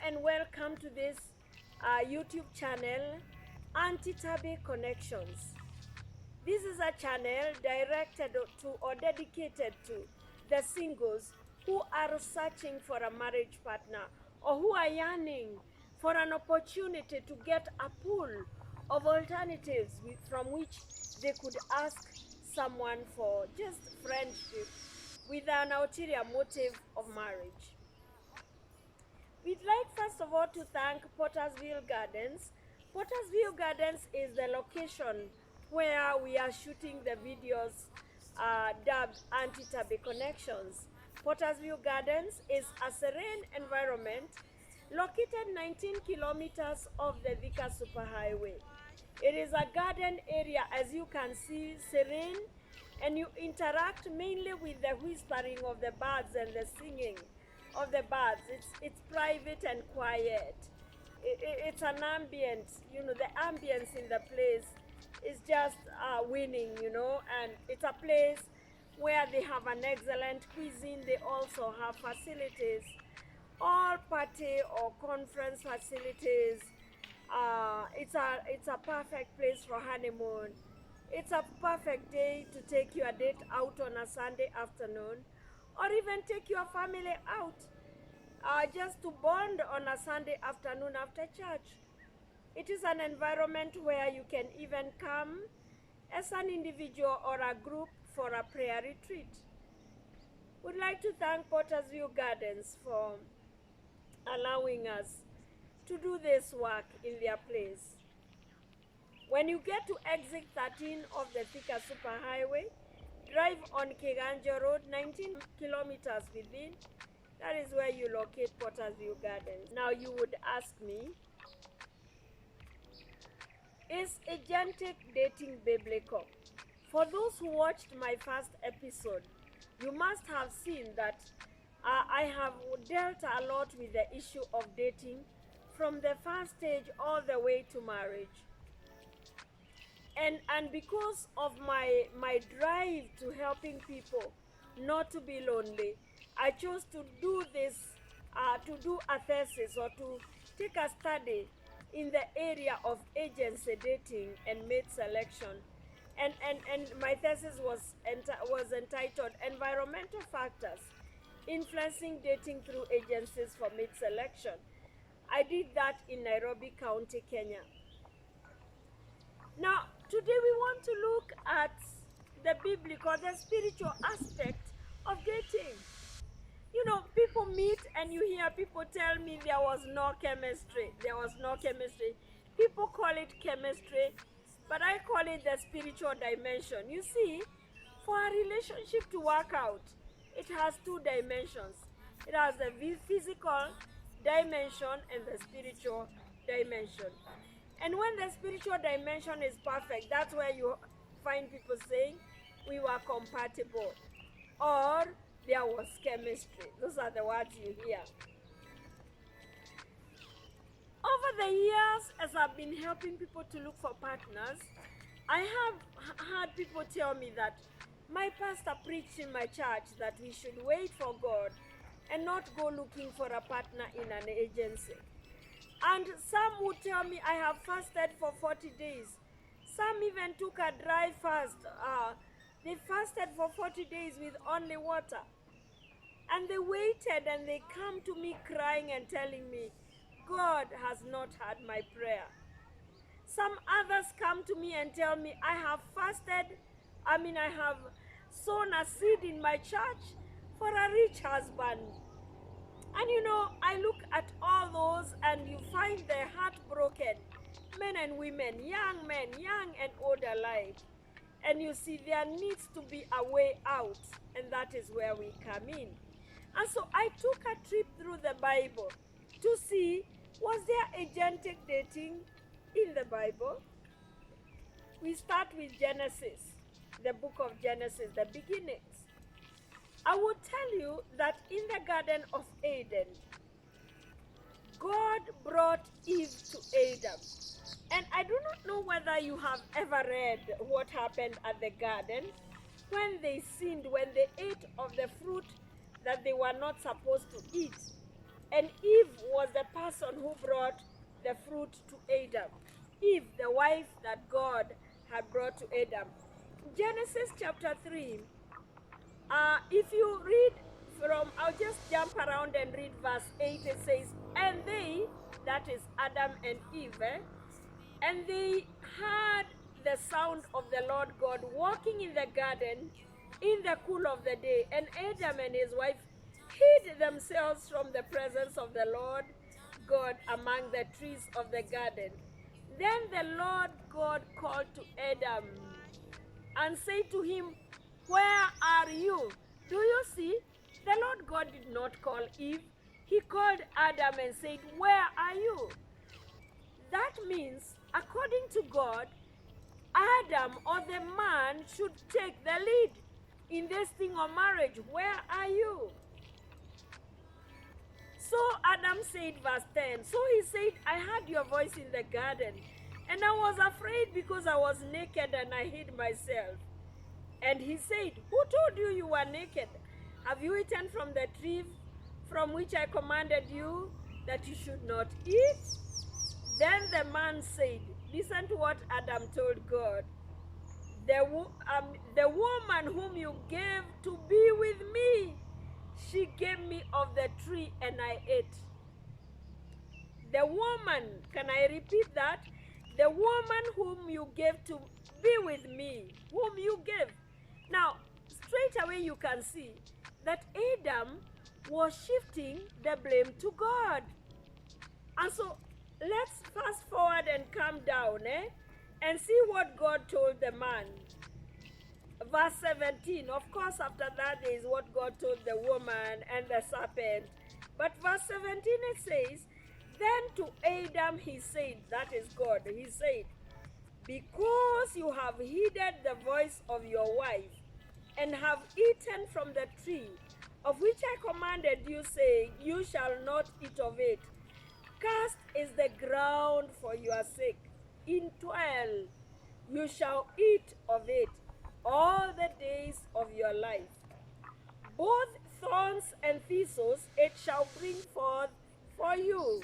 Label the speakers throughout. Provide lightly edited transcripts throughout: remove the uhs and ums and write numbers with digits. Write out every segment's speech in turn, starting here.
Speaker 1: and welcome to this YouTube channel, Aunty Tabby Connections. This is a channel directed to or dedicated to the singles who are searching for a marriage partner or who are yearning for an opportunity to get a pool of alternatives from which they could ask someone for just friendship with an ulterior motive of marriage. We'd like first of all to thank Pottersville Gardens. Pottersville Gardens is the location where we are shooting the videos dubbed Aunty Tabby Connections. Pottersville Gardens is a serene environment located 19 kilometers off the Thika Superhighway. It is a garden area, as you can see, serene, and you interact mainly with the whispering of the birds and the singing of the birds. It's private and quiet. It's an ambience, the ambience in the place is just winning, and it's a place where they have an excellent cuisine. They also have facilities, all party or conference facilities. It's a perfect place for honeymoon. It's a perfect day to take your date out on a Sunday afternoon, or even take your family out just to bond on a Sunday afternoon after church. It is an environment where you can even come as an individual or a group for a prayer retreat. We'd like to thank Pottersville Gardens for allowing us to do this work in their place. When you get to exit 13 of the Thika Superhighway, drive on Keganjo Road, 19 kilometers within. That is where you locate Pottersville Gardens. Now you would ask me, is agentic dating biblical? For those who watched my first episode, you must have seen that I have dealt a lot with the issue of dating from the first stage all the way to marriage. And because of my drive to helping people not to be lonely, I chose to do this, to do a thesis or to take a study in the area of agency dating and mate selection. And my thesis was entitled Environmental Factors Influencing Dating Through Agencies for Mate Selection. I did that in Nairobi County, Kenya. Now, today we want to look at the biblical, the spiritual aspect of dating. People meet and you hear people tell me there was no chemistry. There was no chemistry. People call it chemistry, but I call it the spiritual dimension. You see, for a relationship to work out, it has two dimensions. It has the physical dimension and the spiritual dimension. And when the spiritual dimension is perfect, that's where you find people saying, we were compatible, or there was chemistry. Those are the words you hear. Over the years, as I've been helping people to look for partners, I have had people tell me that my pastor preached in my church that we should wait for God and not go looking for a partner in an agency. And some would tell me I have fasted for 40 days. Some even took a dry fast. They fasted for 40 days with only water. And they waited and they come to me crying and telling me, God has not heard my prayer. Some others come to me and tell me, I have fasted, I have sown a seed in my church for a rich husband. And I look at all those and you find their heart broken, men and women, young men, young and old alike. And you see there needs to be a way out, and that is where we come in. And so I took a trip through the Bible to see, was there agentic dating in the Bible? We start with Genesis, the book of Genesis, the beginnings. I would tell you that in the Garden of Eden, God brought Eve to Adam. And I do not know whether you have ever read what happened at the garden when they sinned, when they ate of the fruit that they were not supposed to eat. And Eve was the person who brought the fruit to Adam. Eve, the wife that God had brought to Adam. Genesis chapter 3, if you read from, I'll just jump around and read verse 8. It says, and they, that is Adam and Eve, and they heard the sound of the Lord God walking in the garden in the cool of the day. And Adam and his wife hid themselves from the presence of the Lord God among the trees of the garden. Then the Lord God called to Adam and said to him, where are you? Do you see? The Lord God did not call Eve. He called Adam and said, where are you? That means, according to God, Adam or the man should take the lead in this thing of marriage. Where are you? So Adam said, verse 10, so he said, I heard your voice in the garden, and I was afraid because I was naked and I hid myself. And he said, who told you you were naked? Have you eaten from the tree from which I commanded you that you should not eat? Then the man said, listen to what Adam told God. The woman whom you gave to be with me, she gave me of the tree and I ate. The woman, can I repeat that? The woman whom you gave to be with me, whom you gave. Now, straight away you can see that Adam was shifting the blame to God. And so, let's fast forward and come down, and see what God told the man. Verse 17, of course, after that is what God told the woman and the serpent. But verse 17 it says, then to Adam he said, that is God, he said, because you have heeded the voice of your wife and have eaten from the tree of which I commanded you, saying, you shall not eat of it. Cursed is the ground for your sake. In toil you shall eat of it all the days of your life. Both thorns and thistles it shall bring forth for you,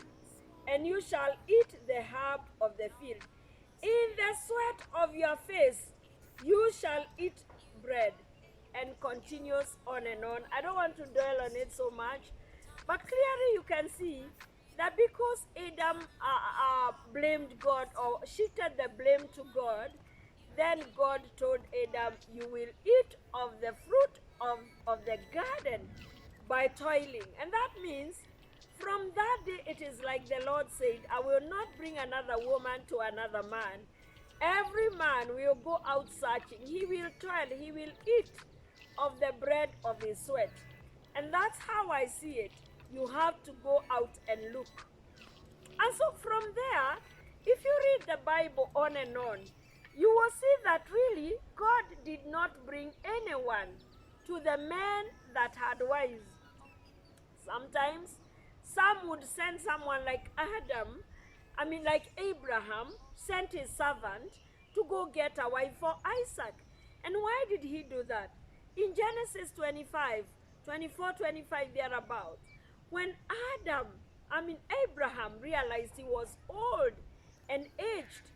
Speaker 1: and you shall eat the herb of the field. In the sweat of your face you shall eat bread. And continues on and on. I don't want to dwell on it so much, but clearly you can see that because Adam blamed God or shifted the blame to God, then God told Adam, you will eat of the fruit of the garden by toiling. And that means from that day it is like the Lord said, I will not bring another woman to another man. Every man will go out searching. He will toil. He will eat of the bread of his sweat. And that's how I see it. You have to go out and look. And so from there, if you read the Bible on and on, you will see that really God did not bring anyone to the men that had wives. Sometimes some would send someone like like Abraham sent his servant to go get a wife for Isaac. And why did he do that? In Genesis 25, 24, 25, thereabout, when Abraham realized he was old and aged,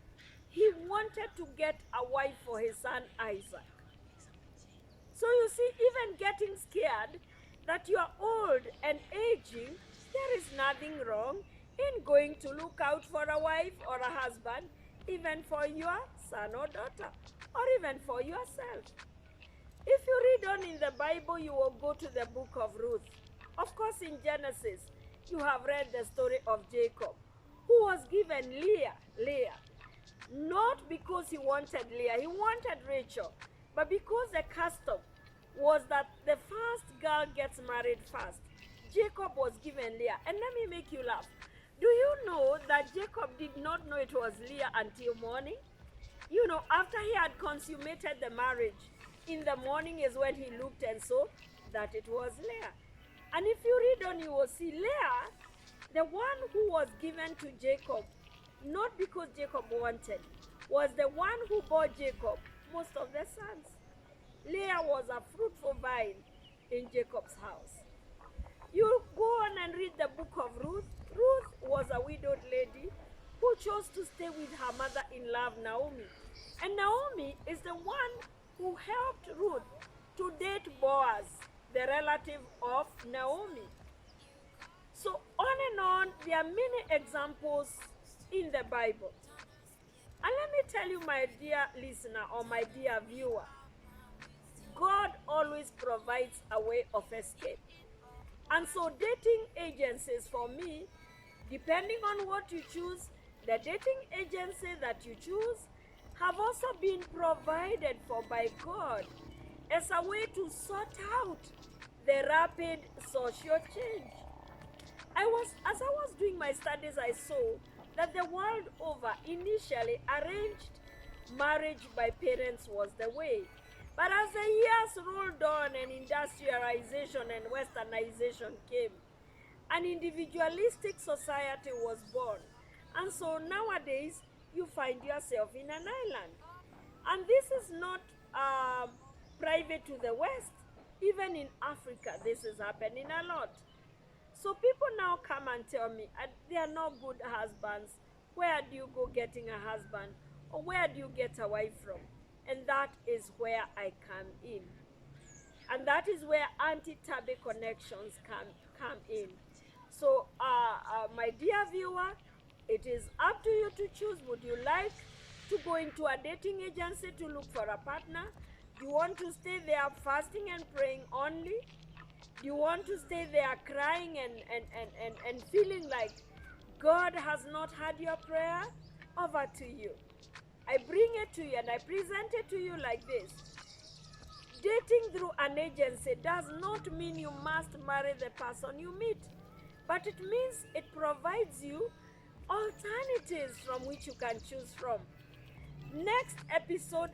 Speaker 1: he wanted to get a wife for his son Isaac. So you see, even getting scared that you are old and aging, there is nothing wrong in going to look out for a wife or a husband, even for your son or daughter, or even for yourself. If you read on in the Bible, you will go to the book of Ruth. Of course, in Genesis, you have read the story of Jacob, who was given Leah, not because he wanted Leah, he wanted Rachel, but because the custom was that the first girl gets married first. Jacob was given Leah. And let me make you laugh. Do you know that Jacob did not know it was Leah until morning? You know, after he had consummated the marriage, in the morning is when he looked and saw that it was Leah. And if you read on, you will see Leah, the one who was given to Jacob, not because Jacob wanted, was the one who bore Jacob most of the sons. Leah was a fruitful vine in Jacob's house. You go on and read the book stay with her mother-in-law, Naomi. And Naomi is the one who helped Ruth to date Boaz, the relative of Naomi. So on and on, there are many examples in the Bible. And let me tell you, my dear listener or my dear viewer, God always provides a way of escape. And so dating agencies for me, depending on what you choose, the dating agency that you choose have also been provided for by God as a way to sort out the rapid social change. As I was doing my studies, I saw that the world over, initially arranged marriage by parents was the way. But as the years rolled on and industrialization and westernization came, an individualistic society was born. And so nowadays, you find yourself in an island. And this is not private to the West. Even in Africa, this is happening a lot. So people now come and tell me they are not good husbands. Where do you go getting a husband? Or where do you get a wife from? And that is where I come in. And that is where Aunty Tabby connections come in. So, my dear viewer, it is up to you to choose. Would you like to go into a dating agency to look for a partner? Do you want to stay there fasting and praying only? Do you want to stay there crying and feeling like God has not heard your prayer? Over to you. I bring it to you and I present it to you like this. Dating through an agency does not mean you must marry the person you meet, but it means it provides you alternatives from which you can choose from. Next episode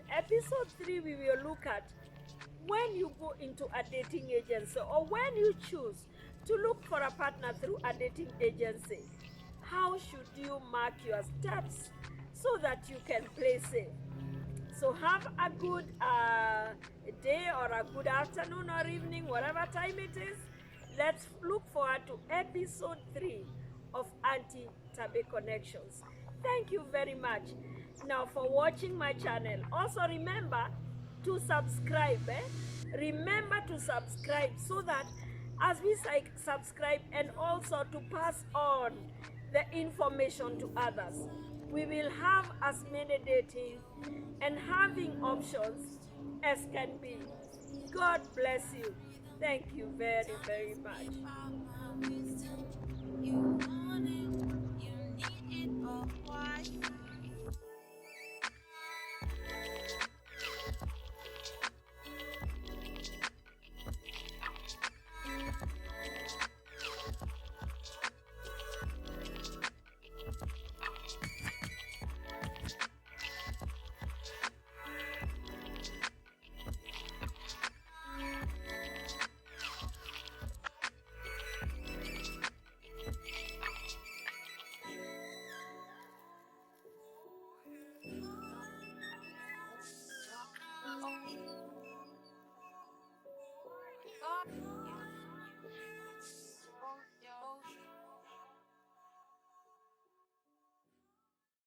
Speaker 1: 3, we will look at when you go into a dating agency or when you choose to look for a partner through a dating agency. How should you mark your steps so that you can play safe? So have a good day or a good afternoon or evening, whatever time it is. Let's look forward to episode 3 of Aunty Tabby Connections. Thank you very much now for watching my channel. Also remember to subscribe. Remember to subscribe so that as we subscribe and also to pass on the information to others, we will have as many dating and having options as can be. God bless you. Thank you very, very much. You want it, you need it, but why? Oh.